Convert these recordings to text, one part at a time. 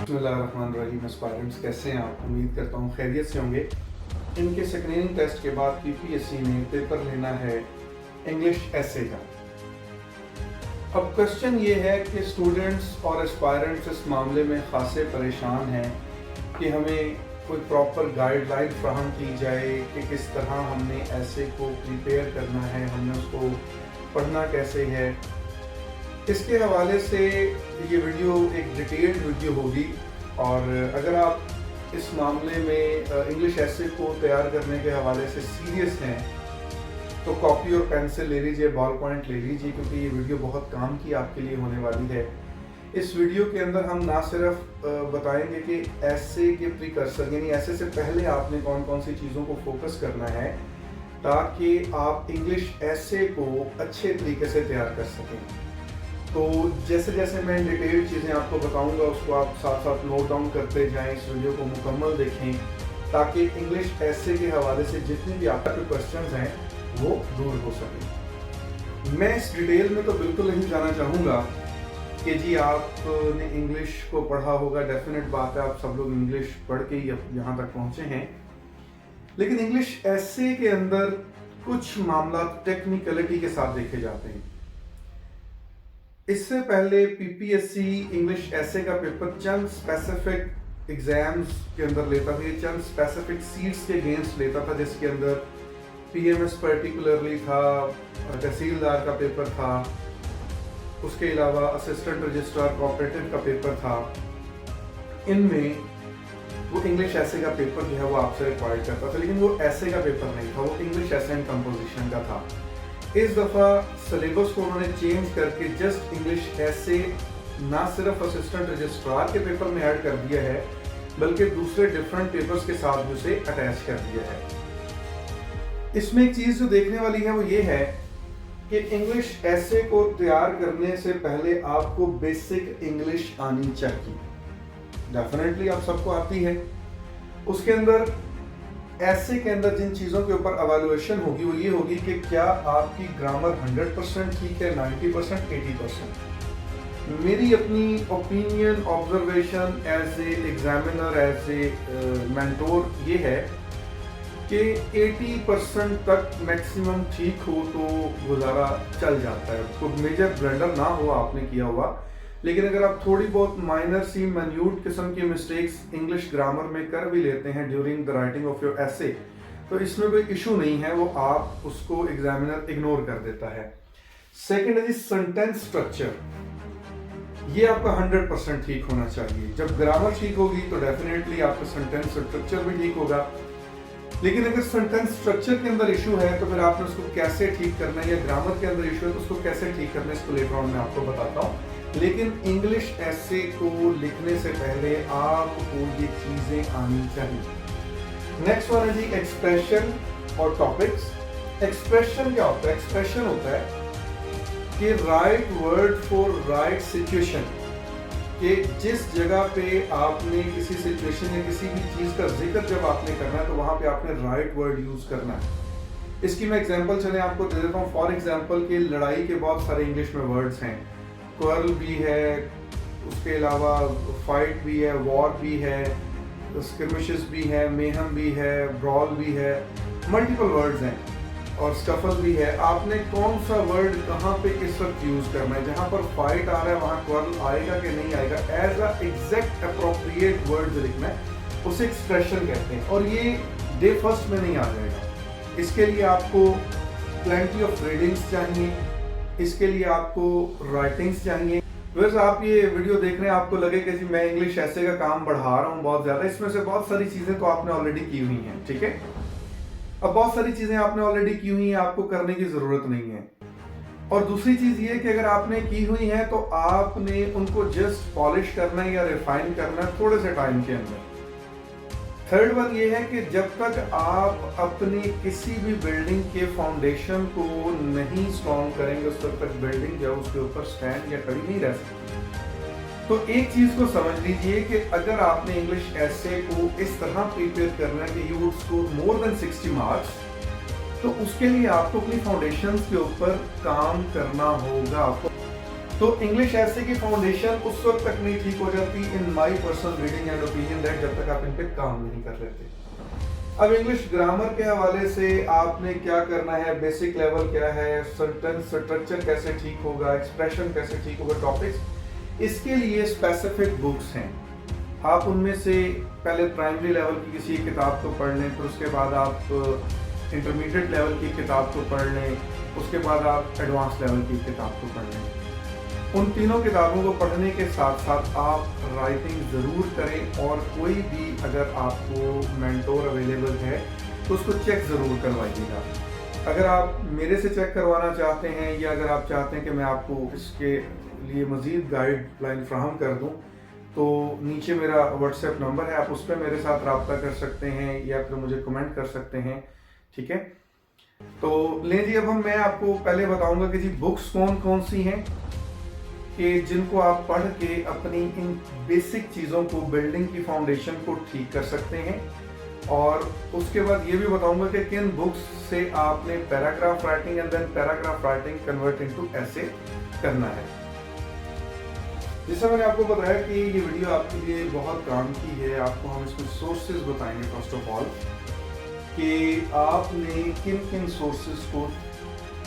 बिस्मिल्लाहिर्रहमानिर्रहीम। एस्पायरेंट्स कैसे हैं आप? उम्मीद करता हूँ खैरियत से होंगे। इनके स्क्रीनिंग टेस्ट के बाद पीपीएससी ने पेपर लेना है इंग्लिश एसे का। अब क्वेश्चन ये है कि स्टूडेंट्स और एस्पायरेंट्स इस मामले में खासे परेशान हैं कि हमें कोई प्रॉपर गाइडलाइन फ्राहम की जाए कि किस तरह हमने ऐसे को प्रिपेयर करना है, हमने उसको पढ़ना कैसे है। इसके हवाले से ये वीडियो एक डिटेल्ड वीडियो होगी, और अगर आप इस मामले में इंग्लिश एसे को तैयार करने के हवाले से सीरियस हैं तो कॉपी और पेंसिल ले लीजिए, बॉल पॉइंट ले लीजिए, क्योंकि ये वीडियो बहुत काम की आपके लिए होने वाली है। इस वीडियो के अंदर हम ना सिर्फ बताएंगे कि एसे के प्रीकर्सर यानी एसे से पहले आपने कौन कौन सी चीज़ों को फोकस करना है ताकि आप इंग्लिश एसे को अच्छे तरीके से तैयार कर सकें। तो जैसे जैसे मैं डिटेल चीज़ें आपको बताऊंगा उसको आप साथ साथ नोट डाउन करते जाएं, इस वीडियो को मुकम्मल देखें ताकि इंग्लिश एसे के हवाले से जितने भी आपके क्वेश्चंस हैं वो दूर हो सकें। मैं इस डिटेल में तो बिल्कुल नहीं जाना चाहूँगा कि जी आपने इंग्लिश को पढ़ा होगा, डेफिनेट बात है आप सब लोग इंग्लिश पढ़ के ही यहाँ तक पहुँचे हैं, लेकिन इंग्लिश एसे के अंदर कुछ मामला टेक्निकलिटी के साथ देखे जाते हैं। इससे पहले पीपीएससी इंग्लिश एसे का पेपर चंद स्पेसिफिक एग्जाम्स के अंदर लेता था, ये चंद स्पेसिफिक सीट्स के अगेंस्ट लेता था, जिसके अंदर पीएमएस पर्टिकुलरली था, तहसीलदार का पेपर था, उसके अलावा असिस्टेंट रजिस्ट्रार कोऑपरेटिव का पेपर था। इनमें वो इंग्लिश एसे का पेपर जो है वो आपसे रिक्वायर्ड करता था, लेकिन वो एसे का पेपर नहीं था, वो इंग्लिश एसे एंड कंपोजिशन का था। इस दफ़ा सिलेबस को उन्होंने चेंज करके जस्ट इंग्लिश एसे ना सिर्फ असिस्टेंट रजिस्ट्रार के पेपर में ऐड कर दिया है, बल्कि दूसरे डिफरेंट पेपर्स के साथ भी उसे अटैच कर दिया है। इसमें एक चीज़ जो देखने वाली है वो ये है कि इंग्लिश एसे को तैयार करने से पहले आपको बेसिक इंग्लिश आनी चाहिए। डेफिनेटली आप सबको आती है। उसके अंदर एसे के अंदर जिन चीज़ों के ऊपर एवेलुएशन होगी वो ये होगी कि क्या आपकी ग्रामर 100% ठीक है, 90%, 80%। मेरी अपनी opinion, observation as a examiner, as a mentor ये है कि 80% तक मैक्सिमम ठीक हो तो गुजारा चल जाता है। कोई मेजर ब्लंडर ना हो आपने किया हुआ, लेकिन अगर आप थोड़ी बहुत माइनर सी मैन्यूट किस्म की मिस्टेक्स इंग्लिश ग्रामर में कर भी लेते हैं during the writing of your एसे, तो इसमें कोई इशू नहीं है, वो आप उसको एग्जामिनर इग्नोर कर देता है। सेकंड है जी सेंटेंस स्ट्रक्चर, ये आपका 100% ठीक होना चाहिए। जब ग्रामर ठीक होगी तो डेफिनेटली आपका सेंटेंस स्ट्रक्चर भी ठीक होगा, लेकिन अगर सेंटेंस स्ट्रक्चर के अंदर इशू है तो फिर आपने उसको कैसे ठीक करना है, या ग्रामर के अंदर इशू है तो उसको कैसे ठीक करना है, इसको लेटर ऑन मैं आपको बताता हूँ। लेकिन इंग्लिश एसे को लिखने से पहले आपको ये चीजें आनी चाहिए। नेक्स्ट वन है जी एक्सप्रेशन और टॉपिक्स। एक्सप्रेशन क्या होता है? एक्सप्रेशन होता है कि right word for right situation, कि जिस जगह पे आपने किसी सिचुएशन या किसी भी चीज का जिक्र जब आपने करना है तो वहां पे आपने राइट वर्ड यूज करना है। इसकी मैं एग्जांपल चले आपको दे देता हूँ। फॉर एग्जांपल कि लड़ाई के बहुत सारे इंग्लिश में वर्ड्स हैं, क्वर्ल भी है, उसके अलावा फाइट भी है, वॉर भी है, स्किर्मिशेस भी है, मेहम भी है, ब्रॉल भी है, मल्टीपल वर्ड्स हैं, और स्कफल भी है। आपने कौन सा वर्ड कहाँ पे किस वक्त यूज करना है, जहाँ पर फाइट आ रहा है वहाँ क्वर्ल आएगा कि नहीं आएगा, as a exact appropriate word लिखना है, उसे एक्सप्रेशन कहते हैं, और ये डे फर्स्ट में नहीं आ जाएगा। इसके लिए आपको प्लेंटी ऑफ रीडिंग्स चाहिए, इसके लिए आपको राइटिंग्स चाहिए। वैसे आप ये वीडियो देख रहे हैं, आपको लगे कि जी मैं इंग्लिश एसे का काम बढ़ा रहा हूँ बहुत ज़्यादा, इसमें से बहुत सारी चीज़ें तो आपने ऑलरेडी की हुई हैं, ठीक है। अब बहुत सारी चीज़ें आपने ऑलरेडी की हुई हैं, आपको करने की ज़रूरत नहीं है। और दूसरी चीज़ ये कि अगर आपने की हुई है तो आपने उनको जस्ट पॉलिश करना है या रिफाइन करना है थोड़े से टाइम के अंदर। थर्ड वन ये है कि जब तक आप अपनी किसी भी बिल्डिंग के फाउंडेशन को नहीं स्ट्रॉन्ग करेंगे उस वक्त तक बिल्डिंग जो उसके ऊपर स्टैंड या खड़ी नहीं रह सकती। तो एक चीज को समझ लीजिए कि अगर आपने इंग्लिश एसे को इस तरह प्रिपेयर करना है कि you would score more than 60 marks, तो उसके लिए आपको अपनी फाउंडेशंस के ऊपर काम करना होगा। तो इंग्लिश ऐसे की फाउंडेशन उस वक्त तक नहीं ठीक हो जाती in my personal reading and opinion that जब तक आप इन पे काम नहीं कर लेते। अब इंग्लिश ग्रामर के हवाले से आपने क्या करना है, बेसिक लेवल क्या है, सेंटेंस स्ट्रक्चर कैसे ठीक होगा, एक्सप्रेशन कैसे ठीक होगा, टॉपिक्स, इसके लिए स्पेसिफिक बुक्स हैं। आप उनमें से पहले प्राइमरी लेवल की किसी किताब को पढ़ लें, फिर उसके बाद आप इंटरमीडिएट लेवल की किताब को पढ़ लें, उसके बाद आप एडवांस लेवल की किताब को पढ़ लें। उन तीनों किताबों को पढ़ने के साथ साथ आप राइटिंग ज़रूर करें, और कोई भी अगर आपको मेंटोर अवेलेबल है तो उसको चेक ज़रूर करवाइएगा। अगर आप मेरे से चेक करवाना चाहते हैं, या अगर आप चाहते हैं कि मैं आपको इसके लिए मज़ीद गाइडलाइन फ्राहम कर दूं, तो नीचे मेरा व्हाट्सएप नंबर है, आप उस पर मेरे साथ रब्ता कर सकते हैं या फिर मुझे कमेंट कर सकते हैं। ठीक है, तो लें जी, अब मैं आपको पहले बताऊंगा कि जी बुक्स कौन कौन सी हैं कि जिनको आप पढ़ के अपनी इन बेसिक चीज़ों को, बिल्डिंग की फाउंडेशन को ठीक कर सकते हैं। और उसके बाद ये भी बताऊंगा कि किन बुक्स से आपने paragraph writing and then paragraph writing convert into ऐसे करना है। जैसा मैंने आपको बताया कि ये वीडियो आपके लिए बहुत काम की है, आपको हम इसमें सोर्सेज बताएंगे फर्स्ट ऑफ ऑल कि आपने किन किन सोर्सेज को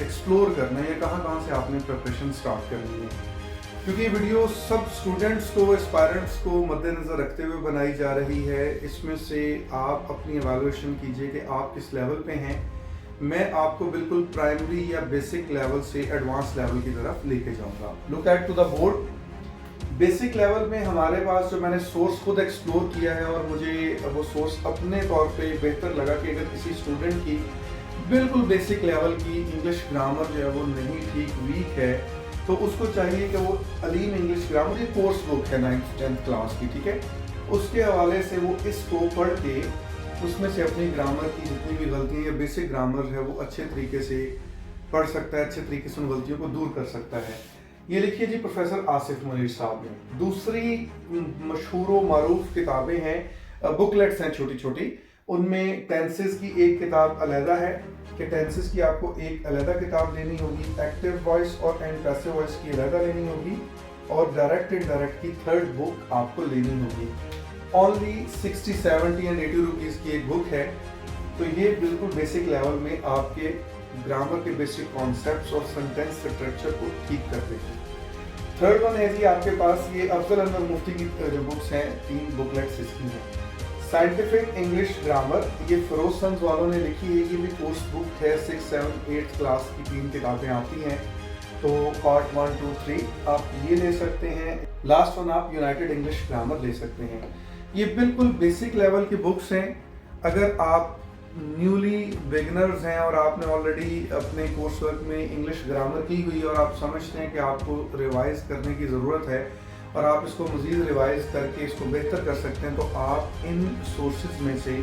एक्सप्लोर करना है या कहाँ कहाँ से आपने प्रिपरेशन स्टार्ट करनी है, क्योंकि ये वीडियो सब स्टूडेंट्स को, एस्पायरेंट्स को मद्देनज़र रखते हुए बनाई जा रही है। इसमें से आप अपनी एवेल्युएशन कीजिए कि आप किस लेवल पे हैं। मैं आपको बिल्कुल प्राइमरी या बेसिक लेवल से एडवांस लेवल की तरफ लेके जाऊंगा। Look at to the board. Basic level में हमारे पास जो मैंने सोर्स खुद एक्सप्लोर किया है, और मुझे वो सोर्स अपने तौर पे बेहतर लगा कि अगर किसी स्टूडेंट की बिल्कुल बेसिक लेवल की इंग्लिश ग्रामर जो है वो नहीं ठीक, वीक है, तो उसको चाहिए कि वो अलीम इंग्लिश ग्रामर, ये कोर्स बुक है 9th 10th क्लास की, ठीक है, उसके हवाले से वो इसको पढ़ के उसमें से अपनी ग्रामर की जितनी भी गलतियाँ या बेसिक ग्रामर है वो अच्छे तरीके से पढ़ सकता है, अच्छे तरीके से उन गलतियों को दूर कर सकता है। ये लिखिए जी प्रोफेसर आसिफ मुनीर साहब ने। दूसरी मशहूर व मारूफ किताबें हैं, बुकलेट्स हैं छोटी छोटी, उनमें टेंसेस की एक किताब अलहदा है कि टेंसेस की आपको एक अलहदा किताब लेनी होगी, एक्टिव वॉइस और एंड पैसिव वॉइस की अलहदा लेनी होगी, और डायरेक्ट इनडायरेक्ट की थर्ड बुक आपको लेनी होगी। ओनली 60, 70 एंड 80 रुपीज़ की एक बुक है। तो ये बिल्कुल बेसिक लेवल में आपके ग्रामर के बेसिक कॉन्सेप्ट्स और सेंटेंस स्ट्रक्चर को ठीक कर देगी। थर्ड वन है जी आपके पास ये अफजल अनवर मुफ्ती की जो बुक्स हैं, 3 बुकलेट्स इसकी हैं। साइंटिफिक इंग्लिश ग्रामर, ये फिरोज सन्स वालों ने लिखी है, ये भी कोर्स बुक है, 6, 7, 8 क्लास की 3 किताबें आती हैं, तो पार्ट 1, 2, 3 आप ये ले सकते हैं। लास्ट वन आप यूनाइटेड इंग्लिश ग्रामर ले सकते हैं। ये बिल्कुल बेसिक लेवल की बुक्स हैं। अगर आप न्यूली बिगनर्स हैं और आपने ऑलरेडी अपने कोर्स वर्क में इंग्लिश ग्रामर की हुई और आप समझते हैं कि आपको रिवाइज करने की ज़रूरत है और आप इसको मज़ीद रिवाइज करके इसको बेहतर कर सकते हैं, तो आप इन सोर्सेज में से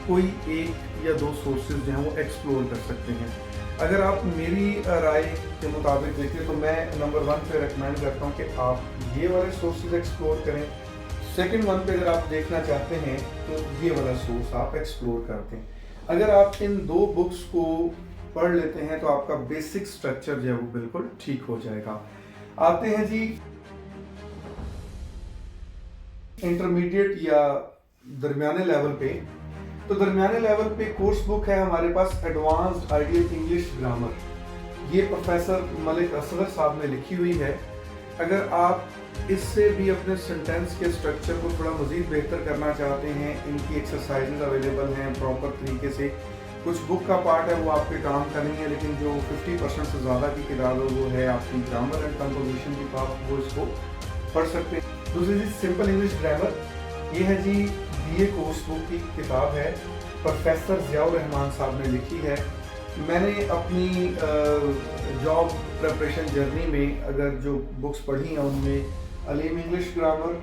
कोई एक या 2 सोर्सेज जो हैं वो एक्सप्लोर कर सकते हैं। अगर आप मेरी राय के मुताबिक देखें तो मैं नंबर 1 पे रेकमेंड करता हूँ कि आप ये वाले सोर्सेज एक्सप्लोर करें। सेकंड वन पे अगर आप देखना चाहते हैं तो ये वाला सोर्स आप एक्सप्लोर करते हैं। अगर आप इन 2 बुक्स को पढ़ लेते हैं तो आपका बेसिक स्ट्रक्चर जो है वो बिल्कुल ठीक हो जाएगा। आते हैं जी इंटरमीडिएट या दरमियाने लेवल पे। तो दरमियाने लेवल पे कोर्स बुक है हमारे पास एडवांस्ड आइडियल इंग्लिश ग्रामर, ये प्रोफेसर मलिक असगर साहब ने लिखी हुई है। अगर आप इससे भी अपने सेंटेंस के स्ट्रक्चर को थोड़ा मज़ीद बेहतर करना चाहते हैं, इनकी एक्सरसाइजेज अवेलेबल हैं प्रॉपर तरीके से। कुछ बुक का पार्ट है वो आपके काम का नहीं है, लेकिन जो 50% से ज़्यादा की किताब है वो है आपकी ग्रामर एंड कंपोजिशन की, आप वो इसको पढ़ सकते हैं। दूसरी चीज़ सिंपल इंग्लिश ग्रामर, ये है जी BA कोर्स बुक की किताब है, प्रोफेसर ज़ियाउर रहमान साहब ने लिखी है। मैंने अपनी जॉब प्रिपरेशन जर्नी में अगर जो बुक्स पढ़ी हैं उनमें Aleem English grammar,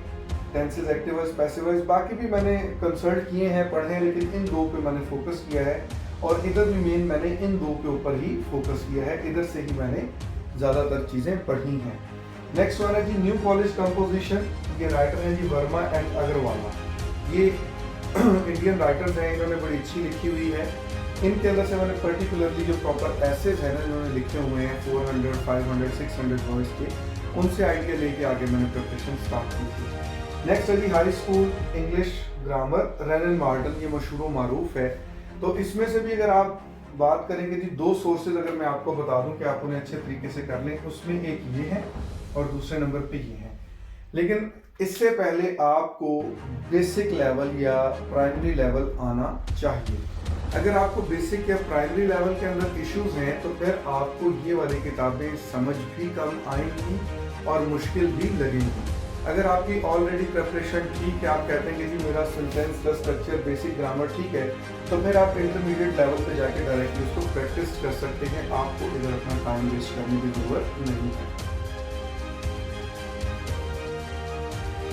tenses, active voice, passive voice, बाकी भी मैंने कंसल्ट किए हैं, पढ़े हैं, लेकिन इन 2 पे मैंने फोकस किया है और इधर भी मेन मैंने इन 2 के ऊपर ही फोकस किया है, इधर से ही मैंने ज़्यादातर चीज़ें पढ़ी हैं। नेक्स्ट वन है जी न्यू कॉलेज कंपोजिशन, ये राइटर हैं जी वर्मा एंड अग्रवाला, ये इंडियन राइटर्स हैं, इन्होंने बड़ी अच्छी लिखी हुई है। इनके अंदर से मैंने पर्टिकुलरली जो प्रॉपर एसेज है ना इन्होंने लिखे हुए हैं 400, 500, 600 वर्ड्स के, ان سے آئیڈیا لے کے آگے میں نے پریپریشن اسٹارٹ کی تھی. نیکسٹ ہے جی high school English grammar Wren and Martin. یہ مشہور و معروف ہے. تو اس میں سے بھی اگر آپ بات کریں گے جی 2 سورسز اگر میں آپ کو بتا دوں کہ آپ انہیں اچھے طریقے سے کر لیں, اس میں ایک یہ ہے اور دوسرے نمبر پہ یہ ہے. لیکن اس سے پہلے آپ کو بیسک لیول یا پرائمری لیول آنا چاہیے. اگر آپ کو بیسک یا پرائمری لیول کے اندر ایشوز ہیں تو پھر آپ کو یہ والی کتابیں سمجھ بھی کم آئیں گی اور مشکل بھی لگیں گی. اگر آپ کی آلریڈی پریپریشن ٹھیک ہے, آپ کہتے ہیں کہ جی میرا سینٹینس کا اسٹرکچر بیسک گرامر ٹھیک ہے, تو پھر آپ انٹرمیڈیٹ لیول پہ جا کے ڈائریکٹلی اس کو پریکٹس کر سکتے ہیں. آپ کو ادھر اپنا ٹائم ویسٹ کرنے کی ضرورت نہیں ہے.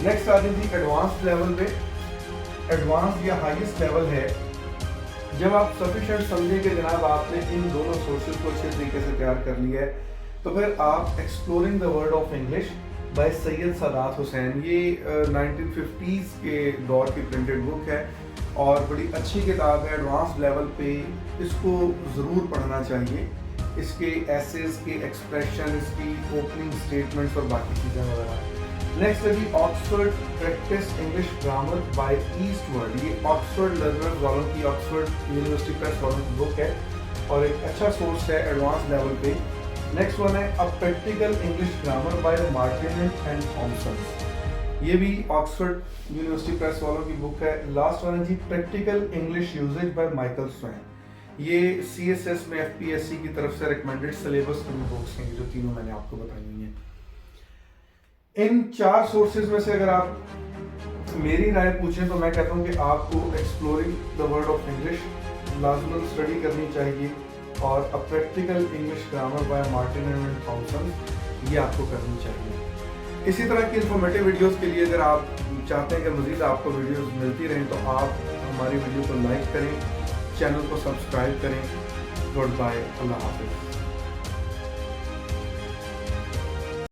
نیکسٹ آ جائیں جی ایڈوانس لیول پہ. ایڈوانس یا ہائیسٹ لیول ہے جب آپ سفیشینٹ سمجھیں کہ جناب آپ نے ان دونوں سورسز کو اچھے طریقے سے تیار کر لیا ہے, تو پھر آپ exploring the world of English by Syed Sadat Hussain. یہ 1950s کے دور کی پرنٹڈ بک ہے اور بڑی اچھی کتاب ہے. ایڈوانس لیول پہ اس کو ضرور پڑھنا چاہیے. اس کے ایسیز کے ایکسپریشن, اس کی اوپننگ اسٹیٹمنٹس اور باقی چیزیں وغیرہ. نیکسٹ ہے جی Oxford practice English grammar by Eastwood. یہ آکسفورڈ لرنرز والوں کی, آکسفورڈ یونیورسٹی پریس والوں کی بک ہے اور ایک اچھا سورس ہے ایڈوانس لیول پہ. نیکسٹ ون ہے a practical English grammar by Martin and Thomson. یہ بھی آکسفورڈ یونیورسٹی پریس والوں کی بک ہے. لاسٹ ون ہے جی practical English usage by Michael Swan. یہ CSS میں FPSC کی طرف سے ریکمینڈڈ سلیبس کی بکس ہیں جو تینوں میں نے آپ کو بتائی ہوئی ہیں. ان 4 سورسز میں سے اگر آپ میری رائے پوچھیں تو میں کہتا ہوں کہ آپ کو exploring the world of English لازماً اسٹڈی کرنی چاہیے اور a practical English grammar by Martin and Thomson یہ آپ کو کرنی چاہیے. اسی طرح کی انفارمیٹیو ویڈیوز کے لیے اگر آپ چاہتے ہیں کہ مزید آپ کو ویڈیوز ملتی رہیں تو آپ ہماری ویڈیو کو لائک کریں, چینل کو سبسکرائب کریں. گڈ بائے, اللہ حافظ.